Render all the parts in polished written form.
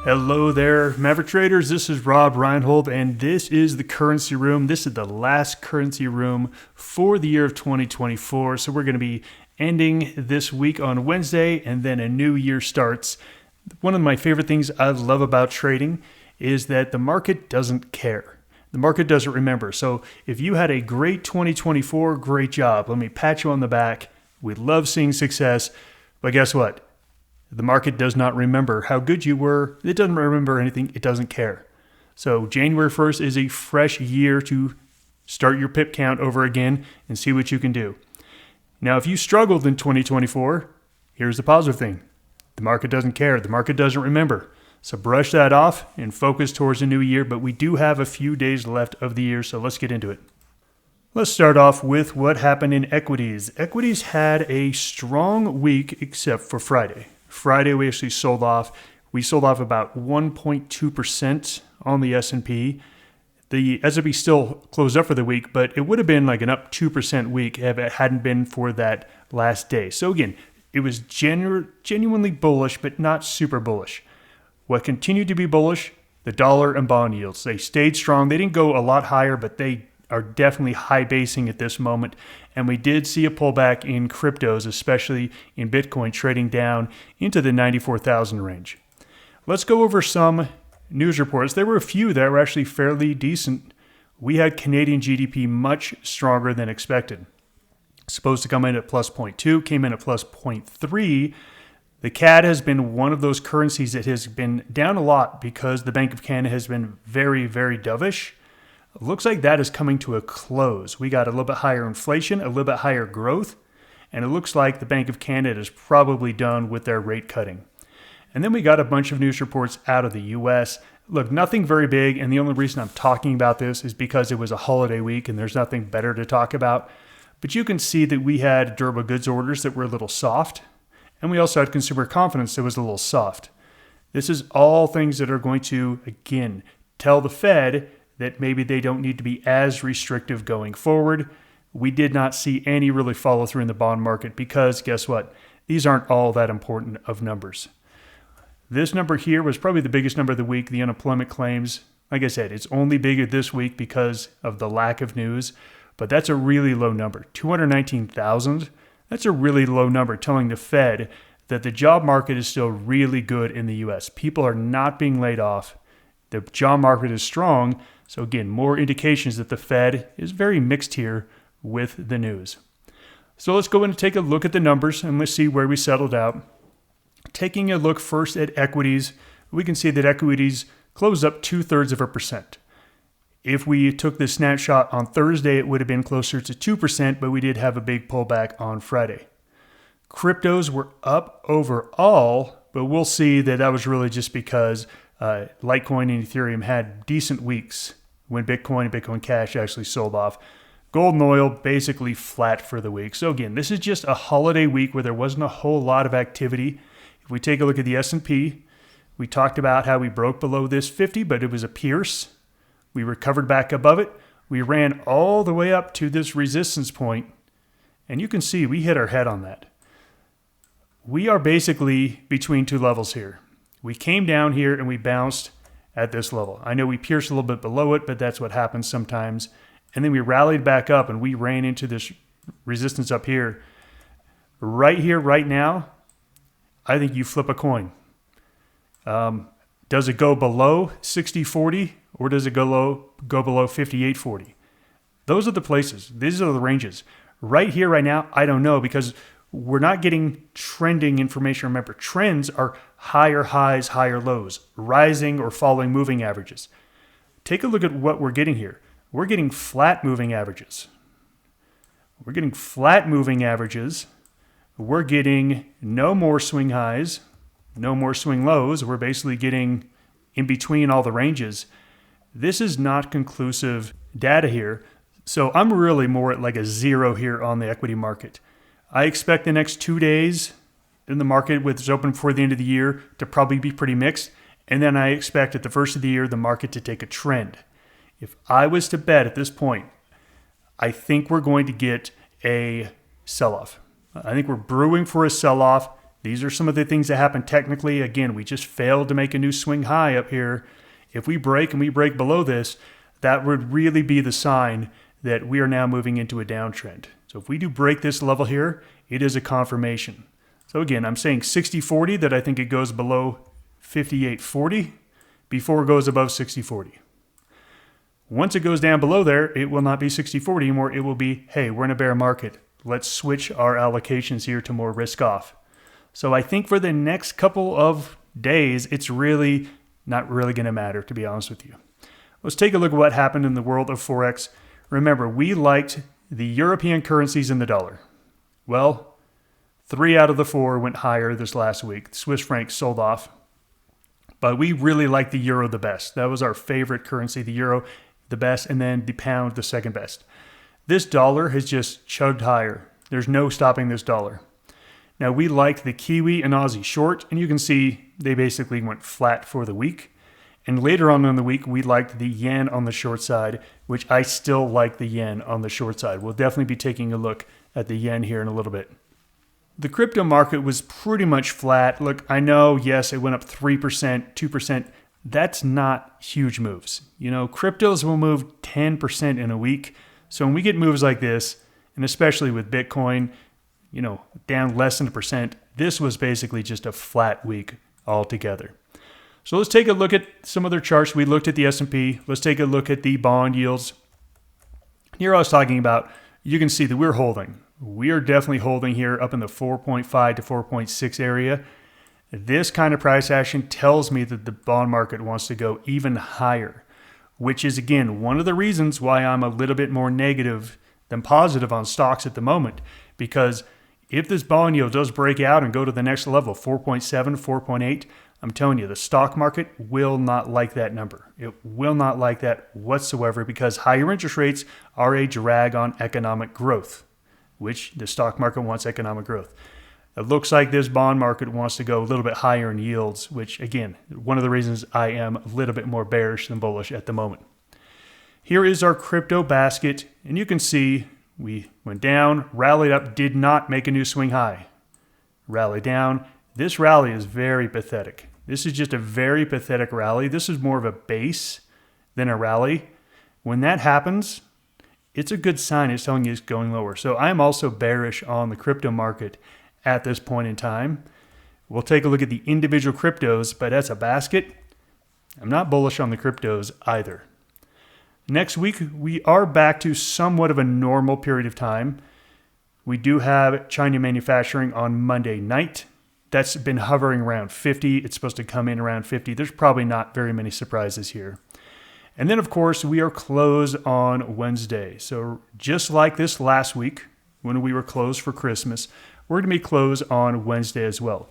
Hello there, Maverick Traders. This is Rob Reinhold, and this is the Currency Room. This is the last Currency Room for the year of 2024. So we're going to be ending this week on Wednesday, and then a new year starts. One of my favorite things I love about trading is that the market doesn't care. The market doesn't remember. So if you had a great 2024, great job. Let me pat you on the back. We love seeing success. But guess what? The market does not remember how good you were. It doesn't remember anything. It doesn't care. So January 1st is a fresh year to start your pip count over again and see what you can do. Now, if you struggled in 2024, here's the positive thing. The market doesn't care. The market doesn't remember. So brush that off and focus towards a new year. But we do have a few days left of the year, so let's get into it. Let's start off with what happened in equities. Equities had a strong week except for Friday. Friday, we actually sold off. We sold off about 1.2% on the S&P. The S&P still closed up for the week, but it would have been like an up 2% week if it hadn't been for that last day. So again, it was genuinely bullish, but not super bullish. What continued to be bullish? The dollar and bond yields. They stayed strong. They didn't go a lot higher, but they are definitely high basing at this moment. And we did see a pullback in cryptos, especially in Bitcoin, trading down into the 94,000 range. Let's go over some news reports. There were a few that were actually fairly decent. We had Canadian GDP much stronger than expected. Supposed to come in at plus 0.2, came in at plus 0.3. The CAD has been one of those currencies that has been down a lot because the Bank of Canada has been very, very dovish. It looks like that is coming to a close. We got a little bit higher inflation, a little bit higher growth, and it looks like the Bank of Canada is probably done with their rate cutting. And then we got a bunch of news reports out of the U.S. Look, nothing very big, and the only reason I'm talking about this is because it was a holiday week and there's nothing better to talk about. But you can see that we had durable goods orders that were a little soft, and we also had consumer confidence that was a little soft. This is all things that are going to, again, tell the Fed that maybe they don't need to be as restrictive going forward. We did not see any really follow through in the bond market because guess what? These aren't all that important of numbers. This number here was probably the biggest number of the week, the unemployment claims. Like I said, it's only bigger this week because of the lack of news, but that's a really low number. 219,000, that's a really low number telling the Fed that the job market is still really good in the U.S. People are not being laid off. The job market is strong. So again, more indications that the Fed is very mixed here with the news. So let's go in and take a look at the numbers and let's see where we settled out. Taking a look first at equities, we can see that equities closed up 0.2%. If we took this snapshot on Thursday, it would have been closer to 2%, but we did have a big pullback on Friday. Cryptos were up overall, but we'll see that that was really just because Litecoin and Ethereum had decent weeks when Bitcoin and Bitcoin Cash actually sold off. Gold and oil basically flat for the week. So again, this is just a holiday week where there wasn't a whole lot of activity. If we take a look at the S&P, we talked about how we broke below this 50, but it was a pierce. We recovered back above it. We ran all the way up to this resistance point, and you can see we hit our head on that. We are basically between two levels here. We came down here and we bounced at this level. I know we pierced a little bit below it, but that's what happens sometimes. And then we rallied back up and we ran into this resistance up here. Right here, right now, I think you flip a coin. Does it go below 60.40 or does it go below 58.40? Those are the places. These are the ranges. Right here, right now, I don't know because we're not getting trending information. Remember, trends are higher highs, higher lows, rising or falling moving averages. Take a look at what we're getting here. We're getting flat moving averages. We're getting flat moving averages. We're getting no more swing highs, no more swing lows. We're basically getting in between all the ranges. This is not conclusive data here. So I'm really more at like a zero here on the equity market. I expect the next 2 days in the market, which is open before the end of the year, to probably be pretty mixed. And then I expect at the first of the year, the market to take a trend. If I was to bet at this point, I think we're going to get a sell-off. I think we're brewing for a sell-off. These are some of the things that happen technically. Again, we just failed to make a new swing high up here. If we break and we break below this, that would really be the sign that we are now moving into a downtrend. So if we do break this level here, it is a confirmation. So again, I'm saying 60.40 that I think it goes below 58.40 before it goes above 60.40. Once it goes down below there, it will not be 60.40 anymore. It will be, hey, we're in a bear market. Let's switch our allocations here to more risk off. So I think for the next couple of days, it's really not really going to matter, to be honest with you. Let's take a look at what happened in the world of Forex. Remember, we liked the European currencies and the dollar. Well, 3 out of the 4 went higher this last week. The Swiss franc sold off. But we really liked the euro the best. That was our favorite currency, the euro the best, and then the pound the second best. This dollar has just chugged higher. There's no stopping this dollar. Now, we liked the Kiwi and Aussie short, and you can see they basically went flat for the week. And later on in the week, we liked the yen on the short side, which I still like the yen on the short side. We'll definitely be taking a look at the yen here in a little bit. The crypto market was pretty much flat. Look, I know, yes, it went up 3%, 2%. That's not huge moves. You know, cryptos will move 10% in a week. So when we get moves like this, and especially with Bitcoin, you know, down less than 1%, this was basically just a flat week altogether. So let's take a look at some other charts. We looked at the S&P. Let's take a look at the bond yields. Here I was talking about, you can see that we're holding. We are definitely holding here up in the 4.5 to 4.6 area. This kind of price action tells me that the bond market wants to go even higher, which is, again, one of the reasons why I'm a little bit more negative than positive on stocks at the moment, because if this bond yield does break out and go to the next level, 4.7, 4.8, I'm telling you, the stock market will not like that number. It will not like that whatsoever, because higher interest rates are a drag on economic growth, which the stock market wants economic growth. It looks like this bond market wants to go a little bit higher in yields, which, again, one of the reasons I am a little bit more bearish than bullish at the moment. Here is our crypto basket, and you can see we went down, rallied up, did not make a new swing high. Rally down. This rally is very pathetic. This is just a very pathetic rally. This is more of a base than a rally. When that happens, it's a good sign. It's telling you it's going lower. So I'm also bearish on the crypto market at this point in time. We'll take a look at the individual cryptos, but as a basket, I'm not bullish on the cryptos either. Next week, we are back to somewhat of a normal period of time. We do have China manufacturing on Monday night. That's been hovering around 50. It's supposed to come in around 50. There's probably not very many surprises here. And then, of course, we are closed on Wednesday. So just like this last week, when we were closed for Christmas, we're going to be closed on Wednesday as well.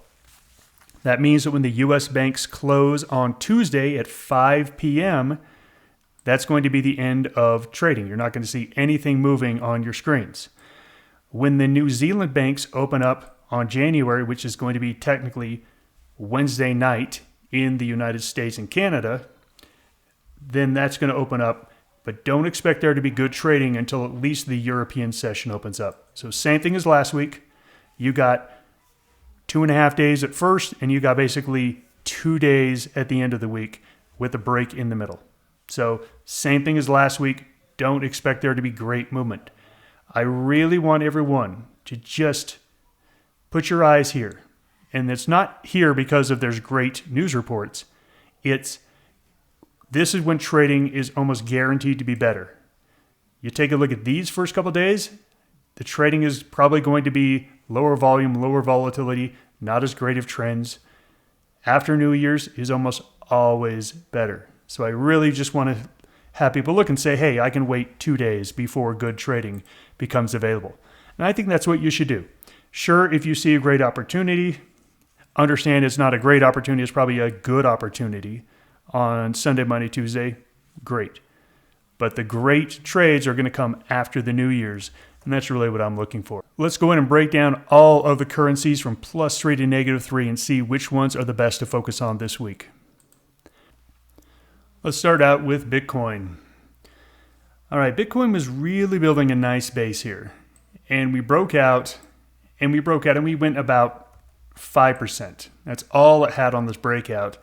That means that when the U.S. banks close on Tuesday at 5 p.m., that's going to be the end of trading. You're not going to see anything moving on your screens. When the New Zealand banks open up on January, which is going to be technically Wednesday night in the United States and Canada, then that's going to open up. But don't expect there to be good trading until at least the European session opens up. So same thing as last week. You got 2.5 days at first, and you got basically 2 days at the end of the week with a break in the middle. So same thing as last week. Don't expect there to be great movement. I really want everyone to just put your eyes here. And it's not here because of there's great news reports. This is when trading is almost guaranteed to be better. You take a look at these first couple of days, the trading is probably going to be lower volume, lower volatility, not as great of trends. After New Year's is almost always better. So I really just want to have people look and say, hey, I can wait 2 days before good trading becomes available. And I think that's what you should do. Sure, if you see a great opportunity, understand it's not a great opportunity, it's probably a good opportunity on Sunday, Monday, Tuesday, great. But the great trades are going to come after the New Year's, and that's really what I'm looking for. Let's go in and break down all of the currencies from +3 to -3 and see which ones are the best to focus on this week. Let's start out with Bitcoin. All right, Bitcoin was really building a nice base here. And we broke out, and we went about 5%. That's all it had on this breakout.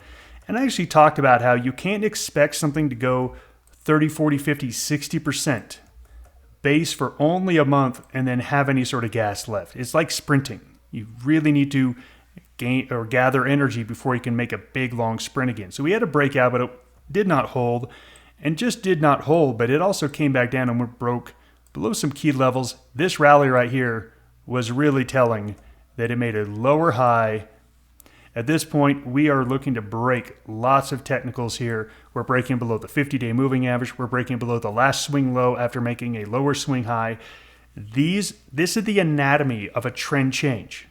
And I actually talked about how you can't expect something to go 30, 40, 50, 60% base for only a month and then have any sort of gas left. It's like sprinting. You really need to gain or gather energy before you can make a big long sprint again. So we had a breakout, but it did not hold, and just did not hold, but it also came back down and went broke below some key levels. This rally right here was really telling that it made a lower high. At this point, we are looking to break lots of technicals here. We're breaking below the 50-day moving average. We're breaking below the last swing low after making a lower swing high. This is the anatomy of a trend change,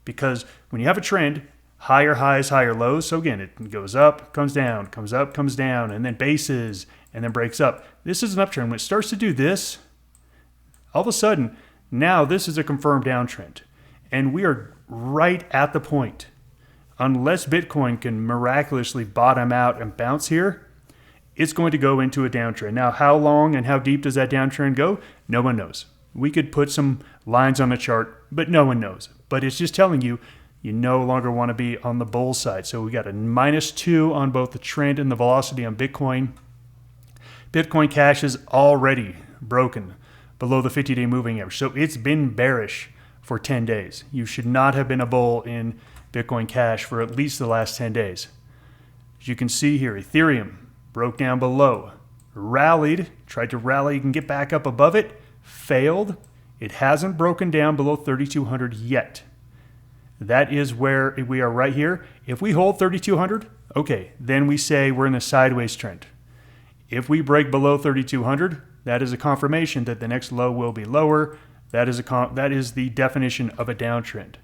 because when you have a trend, higher highs, higher lows. So again, it goes up, comes down, comes up, comes down, and then bases, and then breaks up. This is an uptrend. When it starts to do this, all of a sudden, now this is a confirmed downtrend. And we are right at the point. Unless Bitcoin can miraculously bottom out and bounce here, it's going to go into a downtrend. Now, how long and how deep does that downtrend go? No one knows. We could put some lines on the chart, but no one knows. But it's just telling you, you no longer want to be on the bull side. So we got a -2 on both the trend and the velocity on Bitcoin. Bitcoin Cash is already broken below the 50-day moving average. So it's been bearish for 10 days. You should not have been a bull in Bitcoin Cash for at least the last 10 days. As you can see here, Ethereum broke down below, rallied, tried to rally and get back up above it, failed. It hasn't broken down below 3,200 yet. That is where we are right here. If we hold 3,200, okay, then we say we're in a sideways trend. If we break below 3,200, that is a confirmation that the next low will be lower. That is the definition of a downtrend.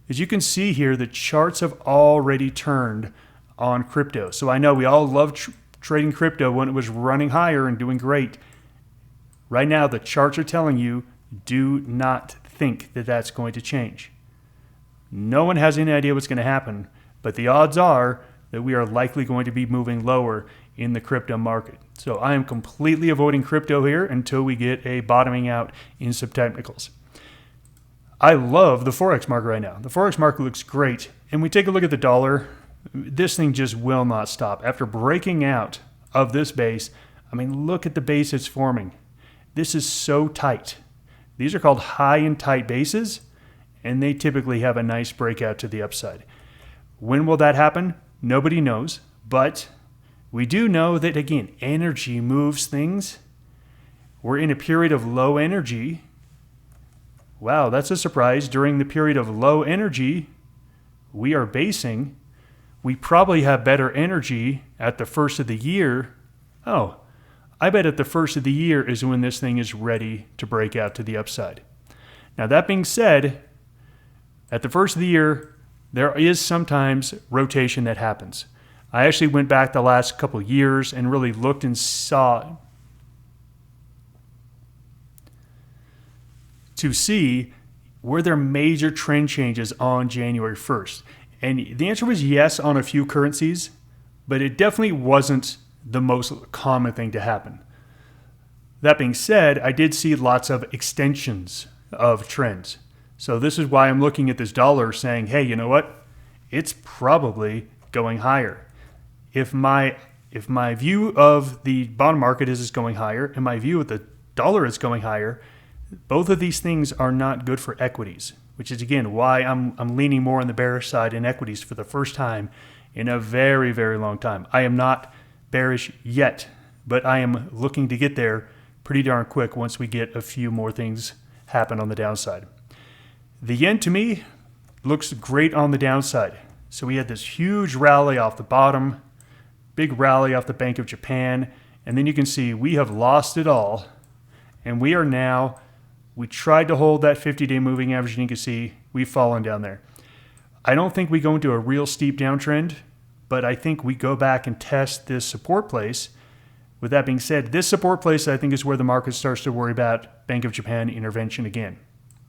As you can see here, the charts have already turned on crypto. So I know we all loved trading crypto when it was running higher and doing great. Right now, the charts are telling you, do not think that that's going to change. No one has any idea what's going to happen, but the odds are that we are likely going to be moving lower in the crypto market. So I am completely avoiding crypto here until we get a bottoming out in some technicals. I love the Forex market right now. The Forex market looks great. And we take a look at the dollar. This thing just will not stop. After breaking out of this base, I mean, look at the base it's forming. This is so tight. These are called high and tight bases, and they typically have a nice breakout to the upside. When will that happen? Nobody knows, but we do know that, again, energy moves things. We're in a period of low energy. Wow, that's a surprise. During the period of low energy, we are basing. We probably have better energy at the first of the year. Oh, I bet at the first of the year is when this thing is ready to break out to the upside. Now, that being said, at the first of the year, there is sometimes rotation that happens. I actually went back the last couple of years and really looked and saw to see were there major trend changes on January 1st. And the answer was yes on a few currencies, but it definitely wasn't the most common thing to happen. That being said, I did see lots of extensions of trends. So this is why I'm looking at this dollar saying, hey, you know what? It's probably going higher. If my view of the bond market is going higher and my view of the dollar is going higher, both of these things are not good for equities, which is, again, why I'm leaning more on the bearish side in equities for the first time in a very, very long time. I am not bearish yet, but I am looking to get there pretty darn quick once we get a few more things happen on the downside. The yen, to me, looks great on the downside. So we had this huge rally off the bottom, big rally off the Bank of Japan, and then you can see we have lost it all, and we tried to hold that 50-day moving average, and you can see we've fallen down there. I don't think we go into a real steep downtrend, but I think we go back and test this support place. With that being said, this support place, I think, is where the market starts to worry about Bank of Japan intervention again.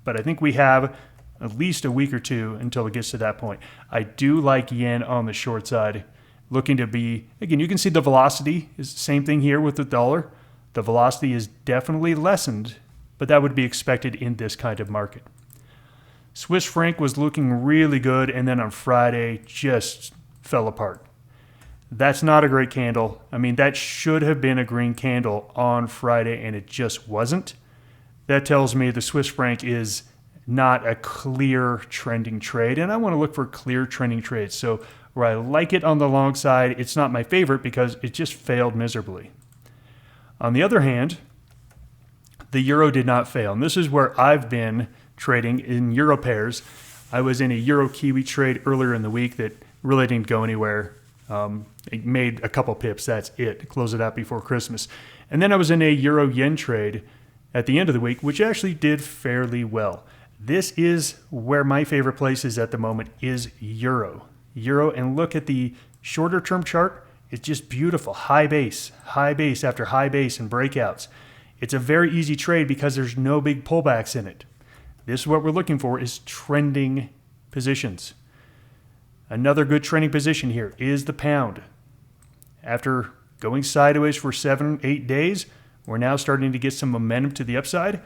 But I think we have at least a week or two until it gets to that point. I do like yen on the short side, looking to be, again, you can see the velocity is the same thing here with the dollar. The velocity is definitely lessened, but that would be expected in this kind of market. Swiss franc was looking really good, and then on Friday just fell apart. That's not a great candle. I mean, that should have been a green candle on Friday, and it just wasn't. That tells me the Swiss franc is not a clear trending trade, and I want to look for clear trending trades. So where I like it on the long side, it's not my favorite because it just failed miserably. On the other hand, the euro did not fail, and this is where I've been trading in euro pairs. I was in a euro Kiwi trade earlier in the week that really didn't go anywhere. It made a couple pips, that's it. Close it out before Christmas. And then I was in a euro yen trade at the end of the week, which actually did fairly well. This is where my favorite place is at the moment is euro. Euro, and look at the shorter term chart. It's just beautiful. High base after high base and breakouts. It's a very easy trade because there's no big pullbacks in it. This is what we're looking for is trending positions. Another good trending position here is the pound. After going sideways for 7-8 days, we're now starting to get some momentum to the upside.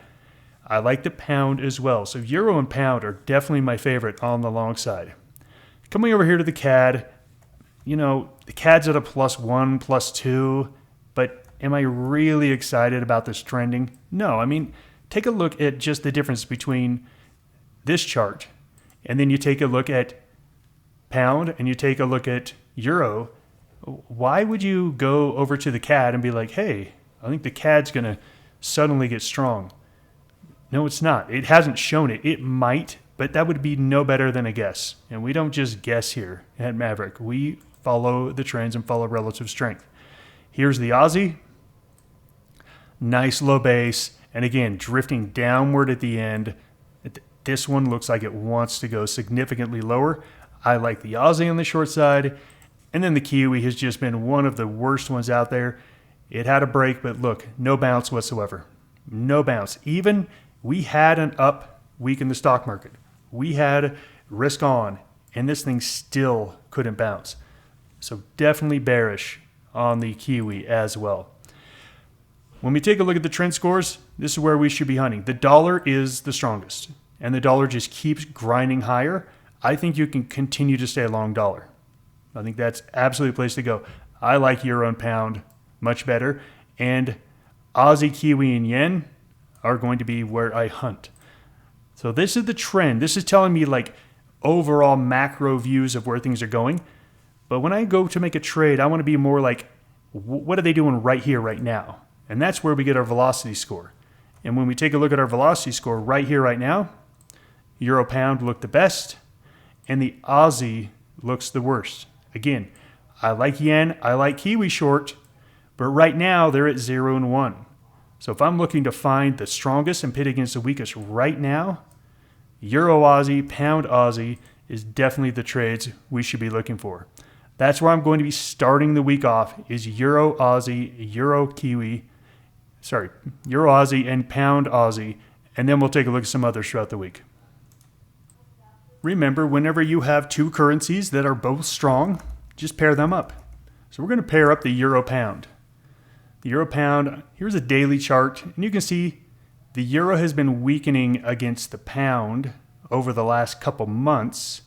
I like the pound as well. So euro and pound are definitely my favorite on the long side. Coming over here to the CAD, the CAD's at a +1, +2, but am I really excited about this trending? No, I mean, take a look at just the difference between this chart, and then you take a look at pound, and you take a look at euro. Why would you go over to the CAD and be like, hey, I think the CAD's going to suddenly get strong? No, it's not. It hasn't shown it. It might, but that would be no better than a guess. And we don't just guess here at Maverick. We follow the trends and follow relative strength. Here's the Aussie. Nice low base. And again, drifting downward at the end. This one looks like it wants to go significantly lower. I like the Aussie on the short side. And then the Kiwi has just been one of the worst ones out there. It had a break, but look, no bounce whatsoever. No bounce. Even we had an up week in the stock market. We had risk on, and this thing still couldn't bounce. So definitely bearish on the Kiwi as well. When we take a look at the trend scores, this is where we should be hunting. The dollar is the strongest, and the dollar just keeps grinding higher. I think you can continue to stay long dollar. I think that's absolutely a place to go. I like euro and pound much better, and Aussie, Kiwi, and yen are going to be where I hunt. So this is the trend. This is telling me like overall macro views of where things are going. But when I go to make a trade, I want to be more like, what are they doing right here, right now? And that's where we get our velocity score. And when we take a look at our velocity score right here, right now, euro pound look the best, and the Aussie looks the worst. Again, I like yen, I like Kiwi short, but right now they're at 0 and 1. So if I'm looking to find the strongest and pit against the weakest right now, euro Aussie, pound Aussie is definitely the trades we should be looking for. That's where I'm going to be starting the week off is euro Aussie, euro Aussie, and pound Aussie, and then we'll take a look at some others throughout the week. Remember, whenever you have two currencies that are both strong, just pair them up. So we're going to pair up the euro pound. The euro pound, here's a daily chart, and you can see the euro has been weakening against the pound over the last couple months.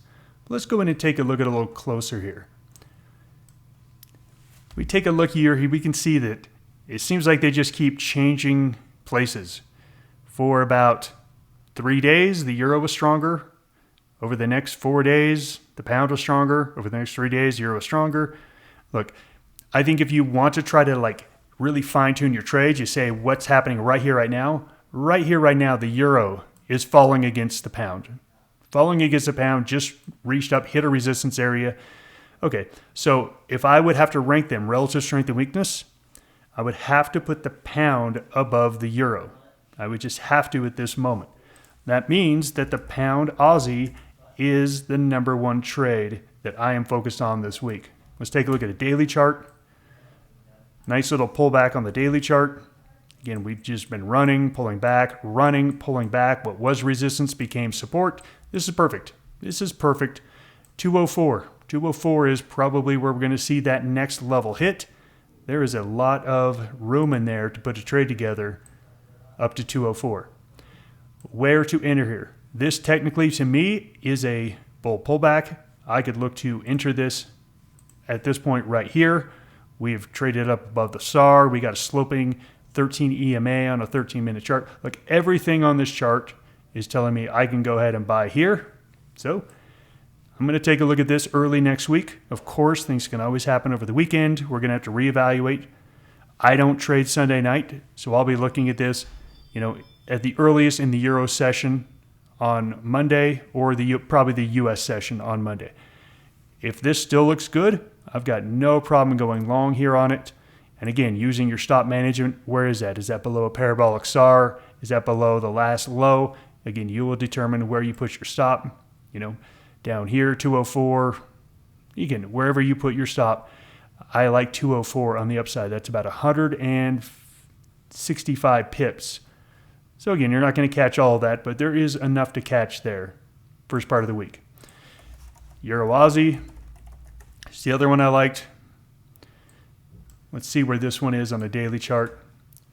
Let's go in and take a look at it a little closer here. We take a look here, we can see that it seems like they just keep changing places. For about 3 days, the euro was stronger. Over the next 4 days, the pound was stronger. Over the next 3 days, the euro was stronger. Look, I think if you want to try to really fine-tune your trades, you say what's happening right here, right now. Right here, right now, the euro is falling against the pound. Falling against the pound, just reached up, hit a resistance area. Okay, so if I would have to rank them relative strength and weakness, I would have to put the pound above the euro. I would just have to at this moment. That means that the pound Aussie is the number one trade that I am focused on this week. Let's take a look at a daily chart. Nice little pullback on the daily chart. Again, we've just been running, pulling back, running, pulling back. What was resistance became support. This is perfect. This is perfect. 204. 204 is probably where we're going to see that next level hit. There is a lot of room in there to put a trade together up to 204. Where to enter here? This technically to me is a bull pullback. I could look to enter this at this point right here. We've traded up above the SAR. We got a sloping 13 EMA on a 13-minute chart. Look, everything on this chart is telling me I can go ahead and buy here. So I'm going to take a look at this early next week. Of course, things can always happen over the weekend. We're going to have to reevaluate. I don't trade Sunday night, so I'll be looking at this, at the earliest in the Euro session on Monday, or probably the US session on Monday. If this still looks good, I've got no problem going long here on it. And again, using your stop management, where is that? Is that below a parabolic SAR? Is that below the last low? Again, you will determine where you put your stop. Down here, 204. Again, wherever you put your stop, I like 204 on the upside. That's about 165 pips. So again, you're not going to catch all of that, but there is enough to catch there first part of the week. Euro Aussie. It's the other one I liked. Let's see where this one is on the daily chart.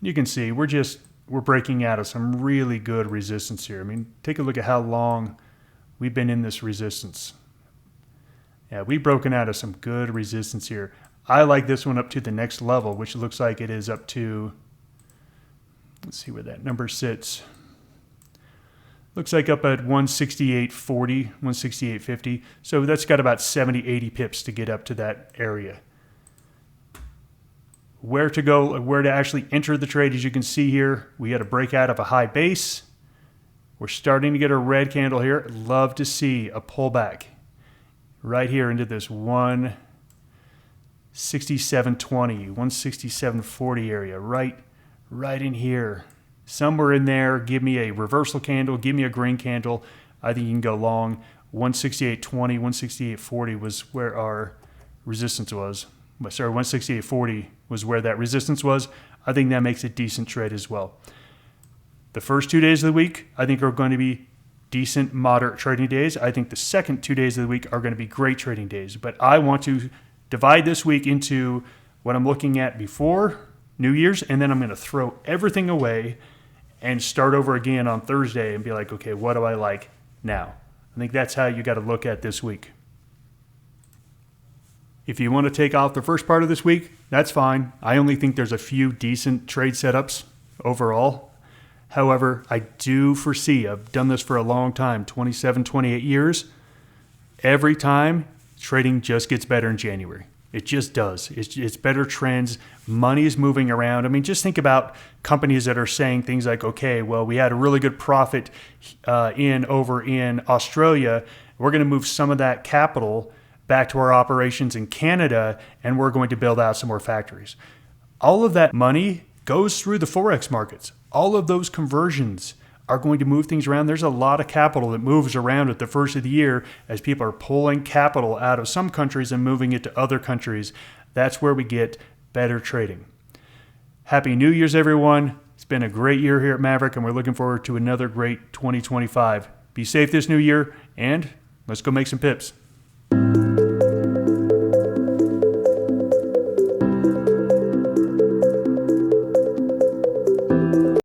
You can see we're breaking out of some really good resistance here. I mean, take a look at how long we've been in this resistance. Yeah, we've broken out of some good resistance here. I like this one up to the next level, which looks like it is up to, let's see where that number sits. Looks like up at 168.40, 168.50. So that's got about 70, 80 pips to get up to that area. Where to go, where to actually enter the trade, as you can see here, we had a breakout of a high base. We're starting to get a red candle here. Love to see a pullback right here into this 167.20, 167.40 area, right in here. Somewhere in there, give me a reversal candle, give me a green candle. I think you can go long. 168.20, 168.40 was where our resistance was. Sorry, 168.40 was where that resistance was. I think that makes a decent trade as well. The first 2 days of the week, I think, are going to be decent, moderate trading days. I think the second 2 days of the week are going to be great trading days. But I want to divide this week into what I'm looking at before New Year's, and then I'm going to throw everything away and start over again on Thursday and be like, okay, what do I like now? I think that's how you got to look at this week. If you want to take off the first part of this week, that's fine. I only think there's a few decent trade setups overall. However, I do foresee, I've done this for a long time, 27, 28 years. Every time, trading just gets better in January. It just does. It's better trends. Money is moving around. I mean, just think about companies that are saying things like, okay, well, we had a really good profit over in Australia. We're going to move some of that capital back to our operations in Canada, and we're going to build out some more factories. All of that money goes through the Forex markets. All of those conversions are going to move things around. There's a lot of capital that moves around at the first of the year as people are pulling capital out of some countries and moving it to other countries. That's where we get better trading. Happy New Year's, everyone. It's been a great year here at Maverick, and we're looking forward to another great 2025. Be safe this new year, and let's go make some pips.